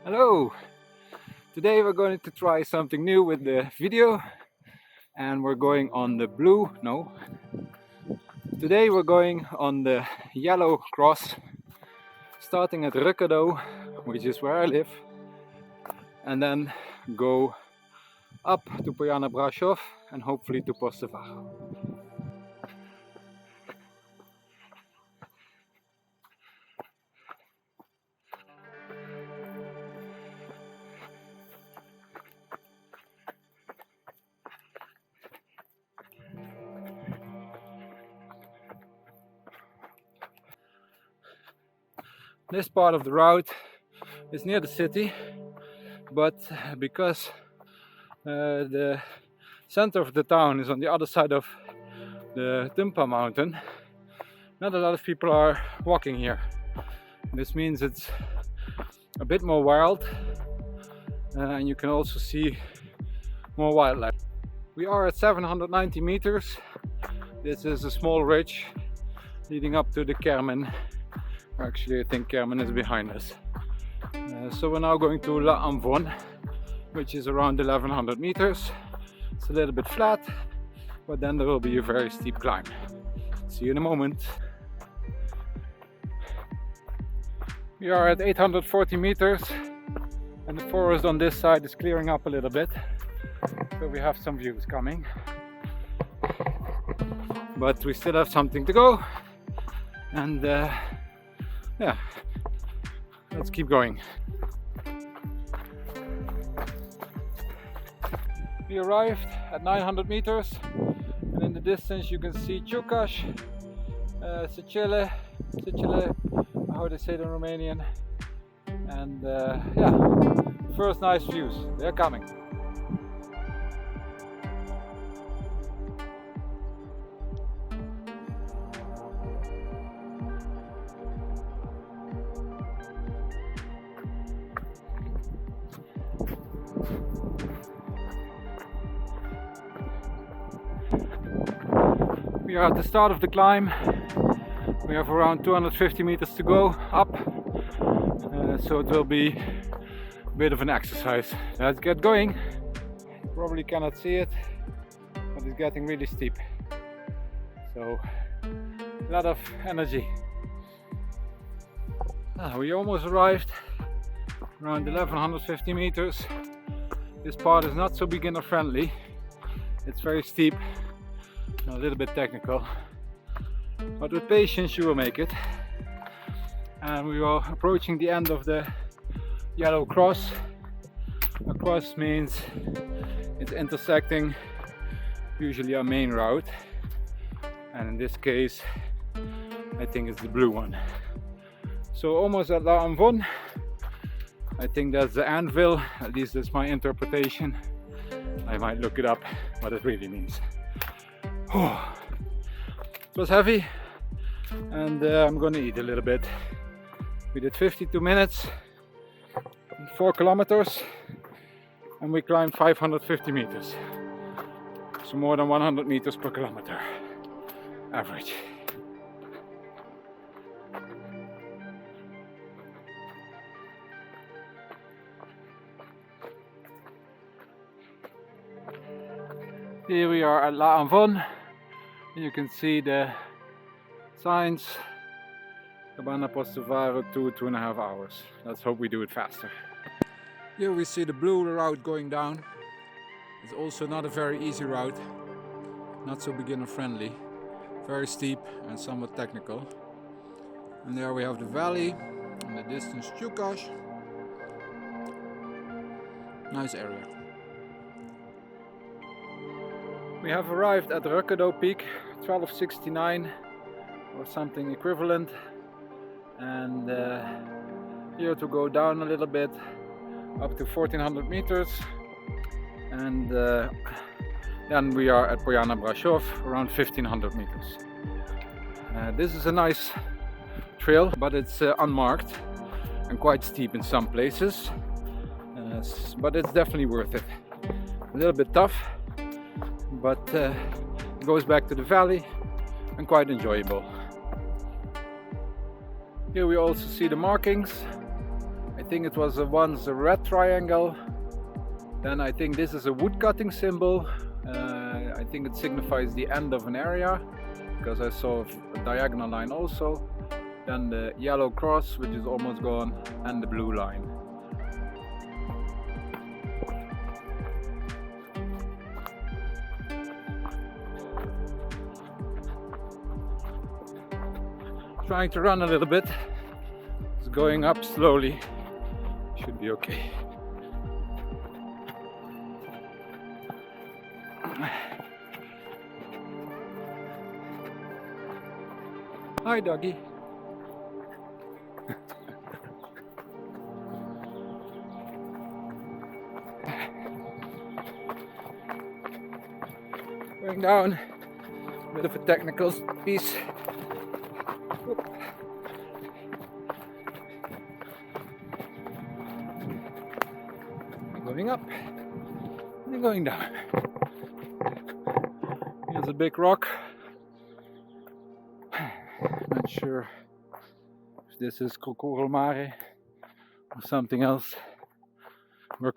Hello! Today we're going to try something new with the video and we're going on the Today we're going on the yellow cross, starting at Racadau, which is where I live, and then go up to Brasov and hopefully to Postavaru. This part of the route is near the city, but because the center of the town is on the other side of the Timpa mountain, not a lot of people are walking here. This means it's a bit more wild and you can also see more wildlife. We are at 790 meters. This is a small ridge leading up to the Kermen. Actually, I think Kermen is behind us. So we're now going to La Amvon, which is around 1100 meters. It's a little bit flat, but then there will be a very steep climb. See you in a moment. We are at 840 meters and the forest on this side is clearing up a little bit. So we have some views coming. But we still have something to go. And yeah, let's keep going. We arrived at 900 meters and in the distance you can see Ciucaș, Sicile, how they say it in Romanian, and yeah, first nice views, they're coming. We are at the start of the climb. We have around 250 meters to go up, so it will be a bit of an exercise. Let's get going. You probably cannot see it, but it's getting really steep. So, a lot of energy. We almost arrived, around 1150 meters. This part is not so beginner friendly. It's very steep. A little bit technical, but with patience you will make it. And we are approaching the end of the yellow cross. A cross means it's intersecting usually a main route, and in this case I think it's the blue one. So almost at La Amvon. I think that's the anvil, at least that's my interpretation. I might look it up what it really means. It was heavy and I'm gonna eat a little bit. We did 52 minutes, 4 kilometers, and we climbed 550 meters. So more than 100 meters per kilometer average. Here we are at La Amvon. You can see the signs. Cabana Postavaru 2.5 hours. Let's hope we do it faster. Here we see the blue route going down. It's also not a very easy route. Not so beginner friendly. Very steep and somewhat technical. And there we have the valley. In the distance Ciucaș. Nice area. We have arrived at Racadau peak, 1269 or something equivalent, and here to go down a little bit up to 1400 meters, and then we are at Brasov around 1500 meters. This is a nice trail, but it's unmarked and quite steep in some places, but it's definitely worth it. A little bit tough, but it goes back to the valley and quite enjoyable. Here we also see the markings I think it was once a red triangle. Then I think this is a wood cutting symbol. I think it signifies the end of an area, because I saw a diagonal line also. Then the yellow cross, which is almost gone, and the blue line. Trying to run a little bit. It's going up slowly. Should be okay. Hi, doggy. Going down. A bit of a technical piece. Going up and going down. Here's a big rock. Not sure if this is Racadau or something else. We're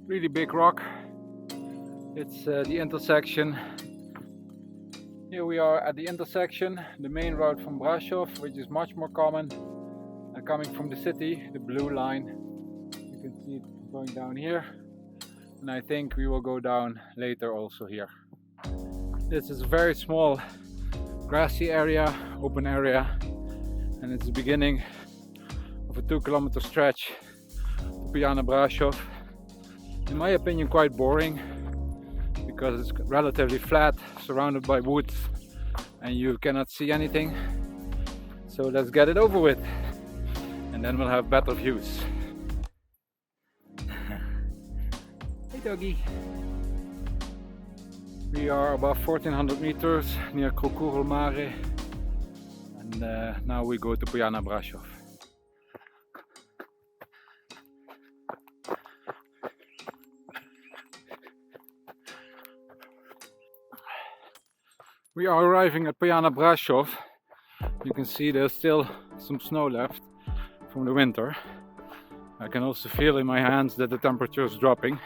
really big rock. It's the intersection. Here we are at the intersection, the main road from Brasov, which is much more common coming from the city, the blue line. You can see it going down here, and I think we will go down later also here. This is a very small grassy area, open area, and it's the beginning of a 2-kilometer stretch to Piana Brasov. In my opinion, quite boring, because it's relatively flat, surrounded by woods, and you cannot see anything. So let's get it over with, and then we'll have better views. Hey doggy! We are above 1400 meters near Racadau, and now we go to Piana Brasov. We are arriving at Piana Brasov. You can see there's still some snow left from the winter. I can also feel in my hands that the temperature is dropping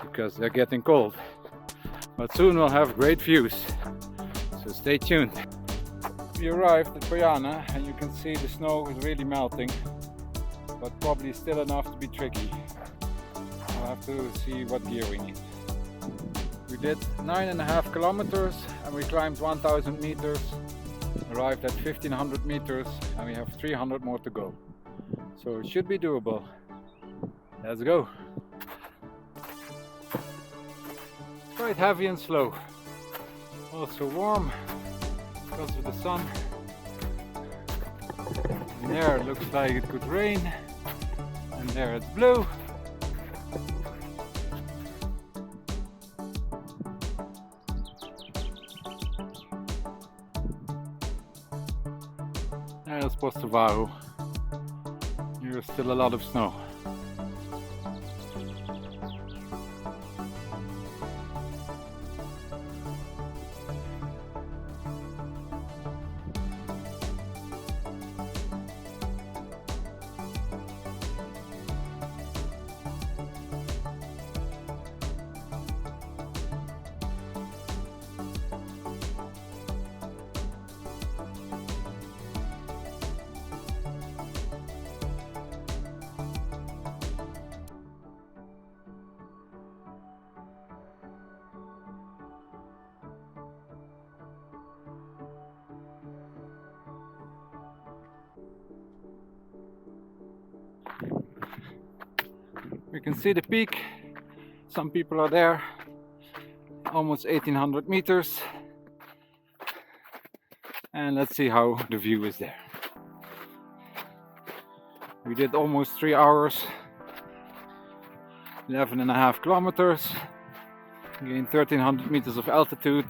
because they're getting cold. But soon we'll have great views, so stay tuned. We arrived at Piana and you can see the snow is really melting, but probably still enough to be tricky. We'll have to see what gear we need. We did 9.5 kilometers and we climbed 1000 meters, arrived at 1500 meters, and we have 300 more to go. So it should be doable. Let's go. Quite heavy and slow. Also warm because of the sun. And there it looks like it could rain. And there it's blue. There's Postavaru. Here's still a lot of snow. We can see the peak. Some people are there. Almost 1800 meters. And let's see how the view is there. We did almost 3 hours, 11.5 kilometers. Gain 1300 meters of altitude.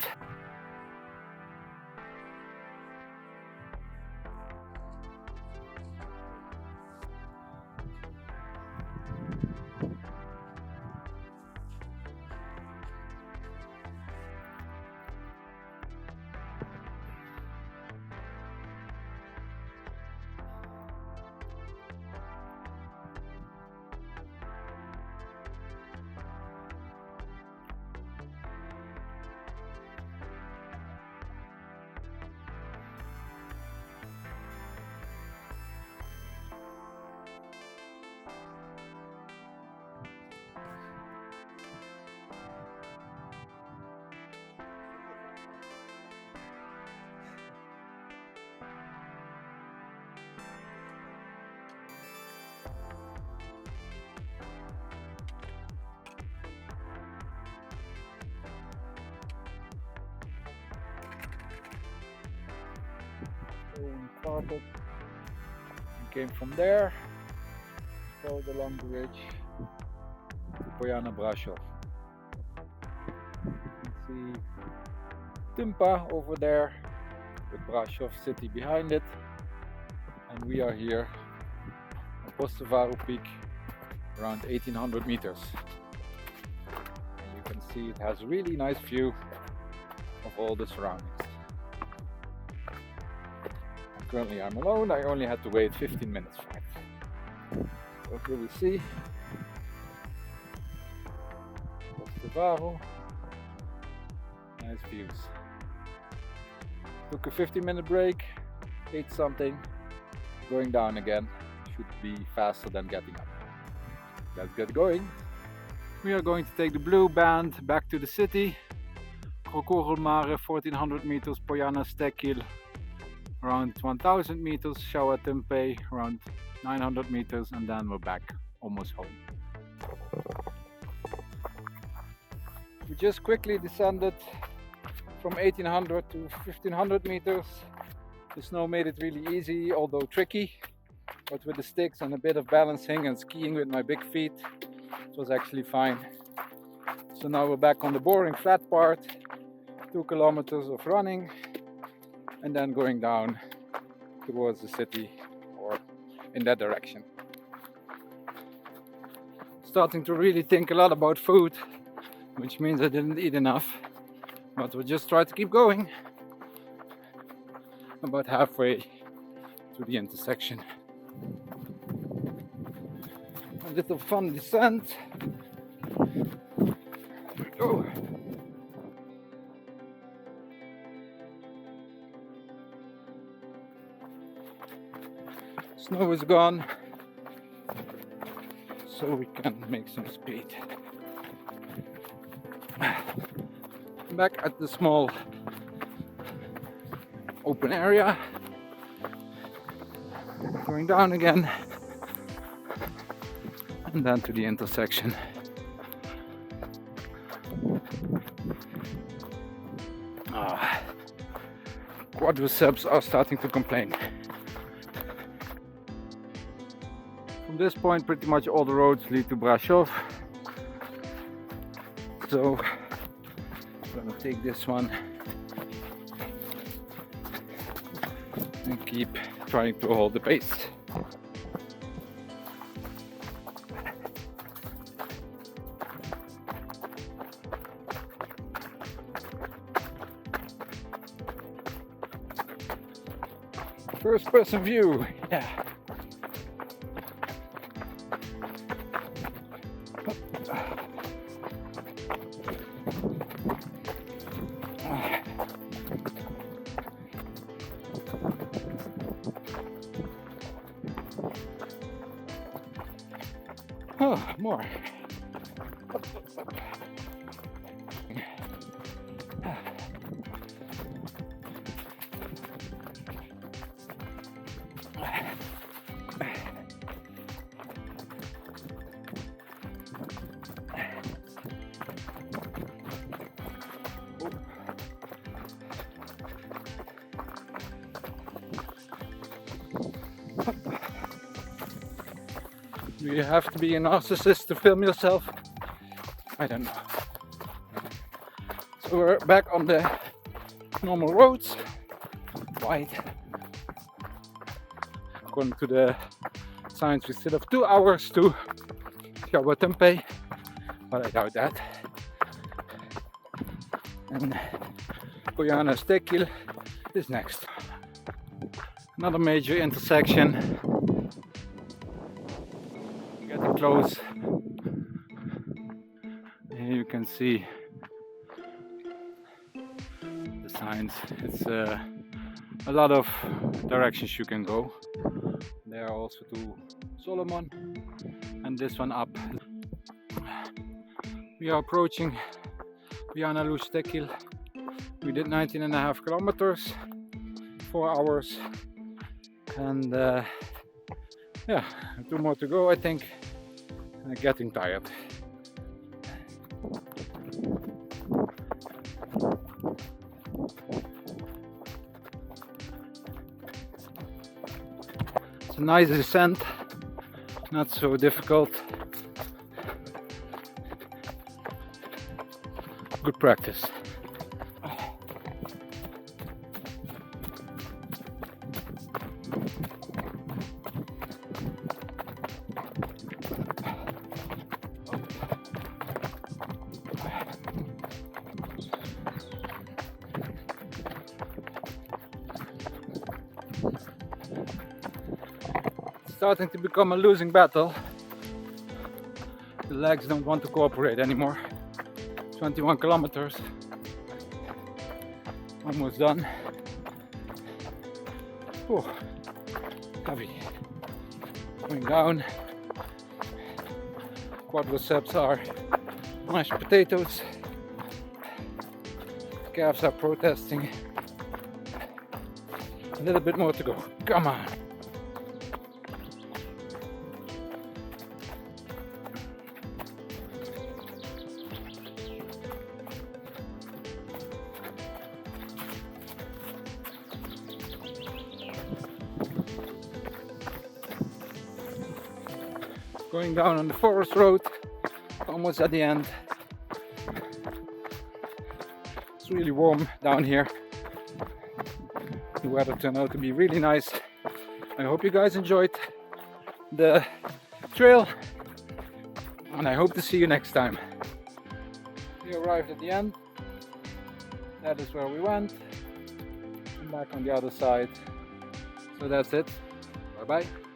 Started and came from there, followed along the ridge to Brasov. You can see Timpa over there with Brasov city behind it, and we are here on Postavaru peak around 1800 meters. And you can see it has a really nice view of all the surroundings. Currently I'm alone, I only had to wait 15 minutes for it. So here we see Postavaru. Nice views. Took a 15-minute break, ate something, going down again. Should be faster than getting up. Let's get going. We are going to take the blue band back to the city. Mare 1400 meters, Pojana Stekil around 1000 meters, Shawa Tempe around 900 meters, and then we're back almost home. We just quickly descended from 1800 to 1500 meters. The snow made it really easy, although tricky, but with the sticks and a bit of balancing and skiing with my big feet, it was actually fine. So now we're back on the boring flat part, 2 kilometers of running, and then going down towards the city or in that direction. Starting to really think a lot about food, which means I didn't eat enough, but we'll just try to keep going. About halfway to the intersection. A little fun descent. Here we go. Snow is gone, so we can make some speed. Back at the small open area, going down again, and then to the intersection. Quadriceps are starting to complain. From this point, pretty much all the roads lead to Brasov. So I'm gonna take this one and keep trying to hold the pace. First person view, yeah. Oh, more. Do you have to be a narcissist to film yourself? I don't know. We're back on the normal roads, wide. According to the signs, we still have 2 hours to Tempe, but I doubt that. And Tekil is next. Another major intersection. Getting close. Here you can see the signs. It's a lot of directions you can go. There are also to Solomon and this one up. We are approaching Viana Tekil. We did 19.5 kilometers, 4 hours, and yeah, 2 more to go, I think. Getting tired. It's a nice descent, not so difficult. Good practice. Starting to become a losing battle. The legs don't want to cooperate anymore. 21 kilometers. Almost done. Oh, heavy. Going down. Quadriceps are mashed potatoes. Calves are protesting. A little bit more to go. Come on. Going down on the forest road, almost at the end. It's really warm down here. The weather turned out to be really nice. I hope you guys enjoyed the trail, and I hope to see you next time. We arrived at the end. That is where we went. And back on the other side. So that's it. Bye bye.